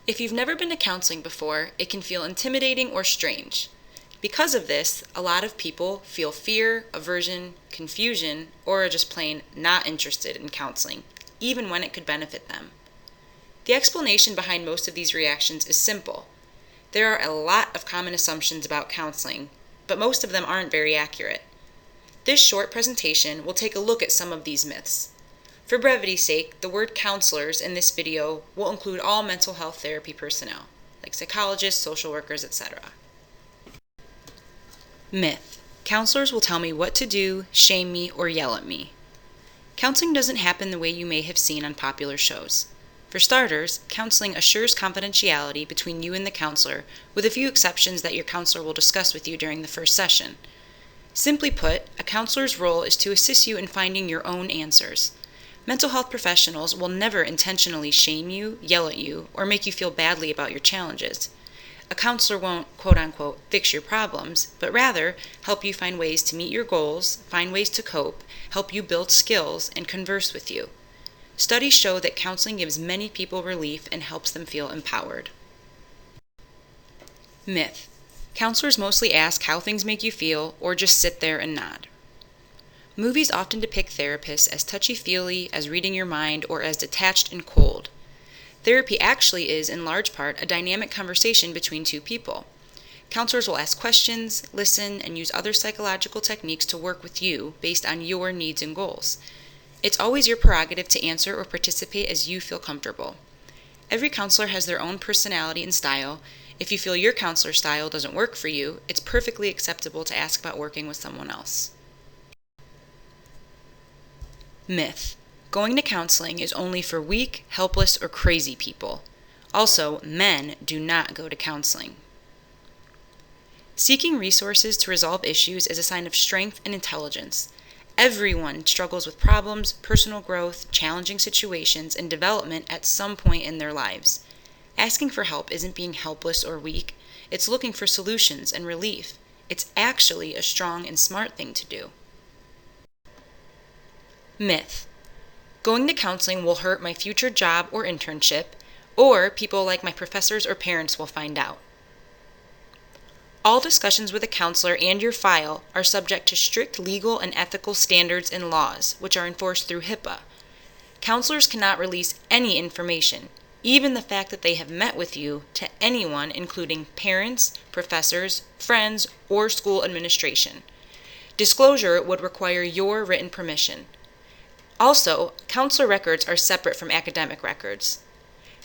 If you've never been to counseling before, it can feel intimidating or strange. Because of this, a lot of people feel fear, aversion, confusion, or are just plain not interested in counseling, even when it could benefit them. The explanation behind most of these reactions is simple. There are a lot of common assumptions about counseling, but most of them aren't very accurate. This short presentation will take a look at some of these myths. For brevity's sake, the word counselors in this video will include all mental health therapy personnel, like psychologists, social workers, etc. Myth: counselors will tell me what to do, shame me, or yell at me. Counseling doesn't happen the way you may have seen on popular shows. For starters, counseling assures confidentiality between you and the counselor, with a few exceptions that your counselor will discuss with you during the first session. Simply put, a counselor's role is to assist you in finding your own answers. Mental health professionals will never intentionally shame you, yell at you, or make you feel badly about your challenges. A counselor won't, quote-unquote, fix your problems, but rather help you find ways to meet your goals, find ways to cope, help you build skills, and converse with you. Studies show that counseling gives many people relief and helps them feel empowered. Myth: counselors mostly ask how things make you feel or just sit there and nod. Movies often depict therapists as touchy-feely, as reading your mind, or as detached and cold. Therapy actually is, in large part, a dynamic conversation between two people. Counselors will ask questions, listen, and use other psychological techniques to work with you based on your needs and goals. It's always your prerogative to answer or participate as you feel comfortable. Every counselor has their own personality and style. If you feel your counselor style doesn't work for you, it's perfectly acceptable to ask about working with someone else. Myth: going to counseling is only for weak, helpless, or crazy people. Also, men do not go to counseling. Seeking resources to resolve issues is a sign of strength and intelligence. Everyone struggles with problems, personal growth, challenging situations, and development at some point in their lives. Asking for help isn't being helpless or weak. It's looking for solutions and relief. It's actually a strong and smart thing to do. Myth: going to counseling will hurt my future job or internship, or people like my professors or parents will find out. All discussions with a counselor and your file are subject to strict legal and ethical standards and laws, which are enforced through HIPAA. Counselors cannot release any information, even the fact that they have met with you, to anyone, including parents, professors, friends, or school administration. Disclosure would require your written permission. Also, counselor records are separate from academic records.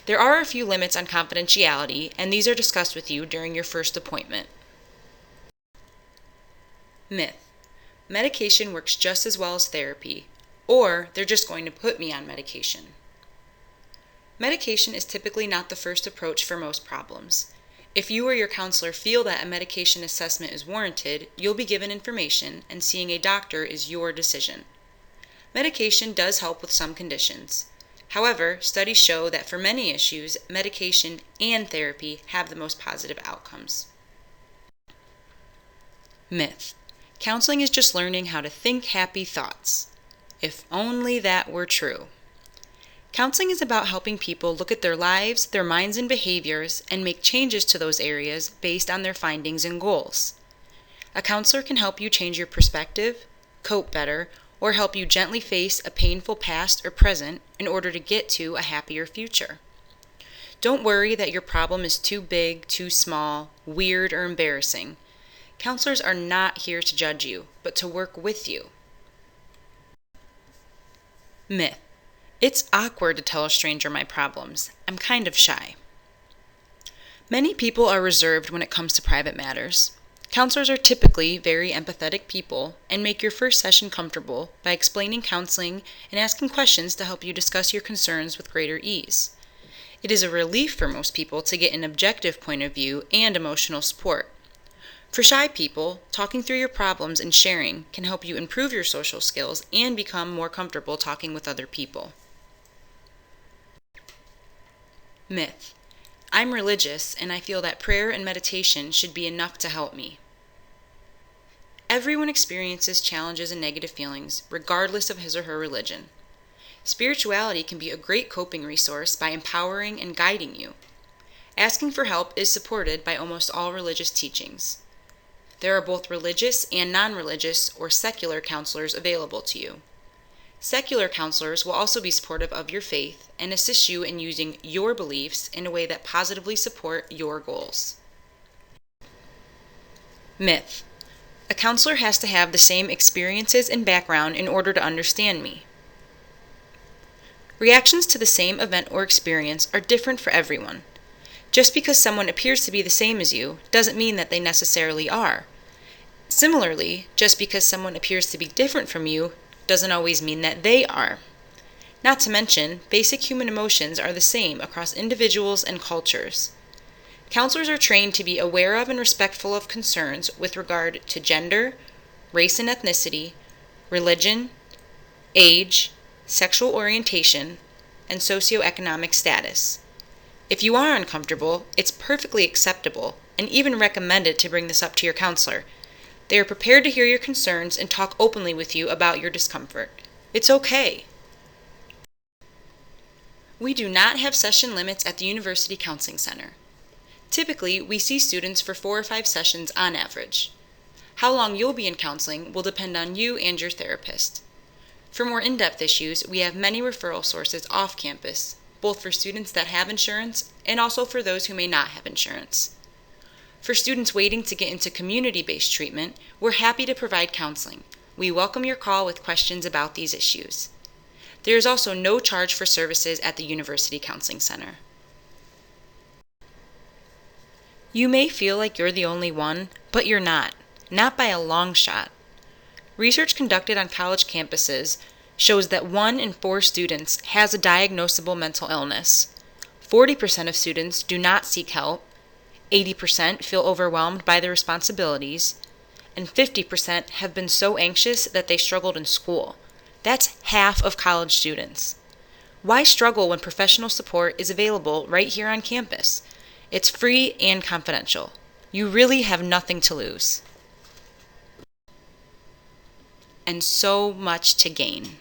There are a few limits on confidentiality, and these are discussed with you during your first appointment. Myth: medication works just as well as therapy, or they're just going to put me on medication. Medication is typically not the first approach for most problems. If you or your counselor feel that a medication assessment is warranted, you'll be given information, and seeing a doctor is your decision. Medication does help with some conditions. However, studies show that for many issues, medication and therapy have the most positive outcomes. Myth: counseling is just learning how to think happy thoughts. If only that were true. Counseling is about helping people look at their lives, their minds and behaviors, and make changes to those areas based on their findings and goals. A counselor can help you change your perspective, cope better, or help you gently face a painful past or present in order to get to a happier future. Don't worry that your problem is too big, too small, weird, or embarrassing. Counselors are not here to judge you, but to work with you. Myth: it's awkward to tell a stranger my problems. I'm kind of shy. Many people are reserved when it comes to private matters. Counselors are typically very empathetic people and make your first session comfortable by explaining counseling and asking questions to help you discuss your concerns with greater ease. It is a relief for most people to get an objective point of view and emotional support. For shy people, talking through your problems and sharing can help you improve your social skills and become more comfortable talking with other people. Myth: I'm religious and I feel that prayer and meditation should be enough to help me. Everyone experiences challenges and negative feelings, regardless of his or her religion. Spirituality can be a great coping resource by empowering and guiding you. Asking for help is supported by almost all religious teachings. There are both religious and non-religious or secular counselors available to you. Secular counselors will also be supportive of your faith and assist you in using your beliefs in a way that positively support your goals. Myth: a counselor has to have the same experiences and background in order to understand me. Reactions to the same event or experience are different for everyone. Just because someone appears to be the same as you doesn't mean that they necessarily are. Similarly, just because someone appears to be different from you doesn't always mean that they are. Not to mention, basic human emotions are the same across individuals and cultures. Counselors are trained to be aware of and respectful of concerns with regard to gender, race and ethnicity, religion, age, sexual orientation, and socioeconomic status. If you are uncomfortable, it's perfectly acceptable and even recommended to bring this up to your counselor. They are prepared to hear your concerns and talk openly with you about your discomfort. It's okay. We do not have session limits at the University Counseling Center. Typically, we see students for 4 or 5 sessions on average. How long you'll be in counseling will depend on you and your therapist. For more in-depth issues, we have many referral sources off campus, both for students that have insurance and also for those who may not have insurance. For students waiting to get into community-based treatment, we're happy to provide counseling. We welcome your call with questions about these issues. There is also no charge for services at the University Counseling Center. You may feel like you're the only one, but you're not by a long shot. Research conducted on college campuses shows that 1 in 4 students has a diagnosable mental illness. 40% of students do not seek help, 80% feel overwhelmed by their responsibilities, and 50% have been so anxious that they struggled in school. That's half of college students. Why struggle when professional support is available right here on campus? It's free and confidential. You really have nothing to lose. And so much to gain.